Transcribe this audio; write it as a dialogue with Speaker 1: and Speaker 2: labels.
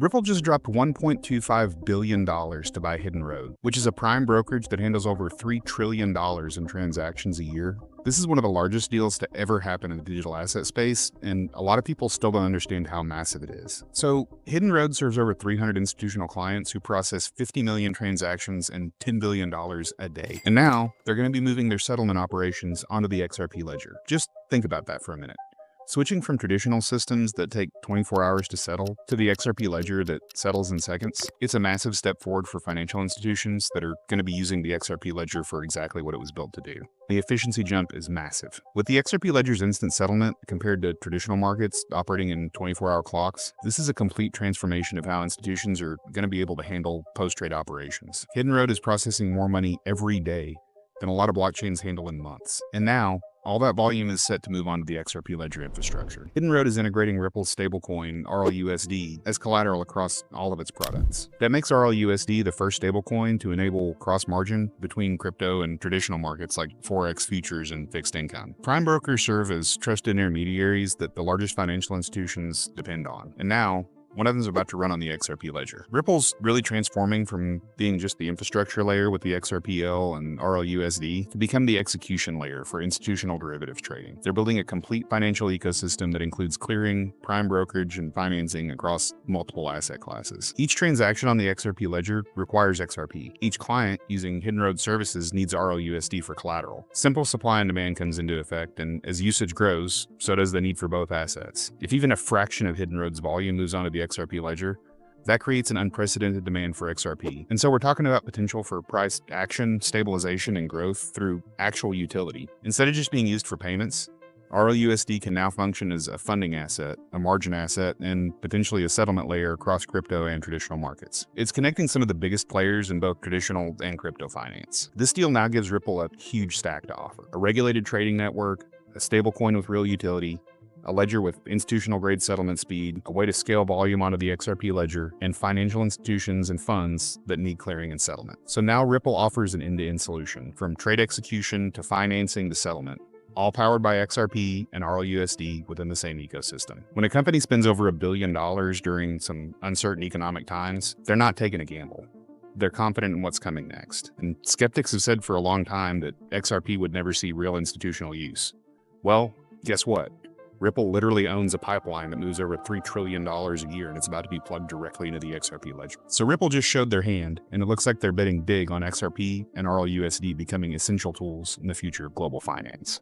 Speaker 1: Ripple just dropped $1.25 billion to buy Hidden Road, which is a prime brokerage that handles over $3 trillion in transactions a year. This is one of the largest deals to ever happen in the digital asset space, and a lot of people still don't understand how massive it is. So, Hidden Road serves over 300 institutional clients who process 50 million transactions and $10 billion a day. And now, they're going to be moving their settlement operations onto the XRP ledger. Just think about that for a minute. Switching from traditional systems that take 24 hours to settle to the XRP ledger that settles in seconds, it's a massive step forward for financial institutions that are going to be using the XRP ledger for exactly what it was built to do. The efficiency jump is massive. With the XRP ledger's instant settlement compared to traditional markets operating in 24-hour clocks, this is a complete transformation of how institutions are going to be able to handle post-trade operations. Hidden Road is processing more money every day than a lot of blockchains handle in months. And now, all that volume is set to move on to the XRP ledger infrastructure. Hidden Road is integrating Ripple's stablecoin, RLUSD, as collateral across all of its products. That makes RLUSD the first stablecoin to enable cross-margin between crypto and traditional markets like Forex, futures, and fixed income. Prime brokers serve as trusted intermediaries that the largest financial institutions depend on. And now, one of them is about to run on the XRP ledger. Ripple's really transforming from being just the infrastructure layer with the XRPL and RLUSD to become the execution layer for institutional derivatives trading. They're building a complete financial ecosystem that includes clearing, prime brokerage, and financing across multiple asset classes. Each transaction on the XRP ledger requires XRP. Each client using Hidden Road services needs RLUSD for collateral. Simple supply and demand comes into effect, and as usage grows, so does the need for both assets. If even a fraction of Hidden Road's volume moves onto the XRP ledger, that creates an unprecedented demand for XRP. And so we're talking about potential for price action, stabilization, and growth through actual utility. Instead of just being used for payments, RLUSD can now function as a funding asset, a margin asset, and potentially a settlement layer across crypto and traditional markets. It's connecting some of the biggest players in both traditional and crypto finance. This deal now gives Ripple a huge stack to offer: a regulated trading network, a stablecoin with real utility, a ledger with institutional-grade settlement speed, a way to scale volume onto the XRP ledger, and financial institutions and funds that need clearing and settlement. So now Ripple offers an end-to-end solution, from trade execution to financing to settlement, all powered by XRP and RLUSD within the same ecosystem. When a company spends over $1 billion during some uncertain economic times, they're not taking a gamble. They're confident in what's coming next. And skeptics have said for a long time that XRP would never see real institutional use. Well, guess what? Ripple literally owns a pipeline that moves over $3 trillion a year, and it's about to be plugged directly into the XRP ledger. So Ripple just showed their hand, and it looks like they're betting big on XRP and RLUSD becoming essential tools in the future of global finance.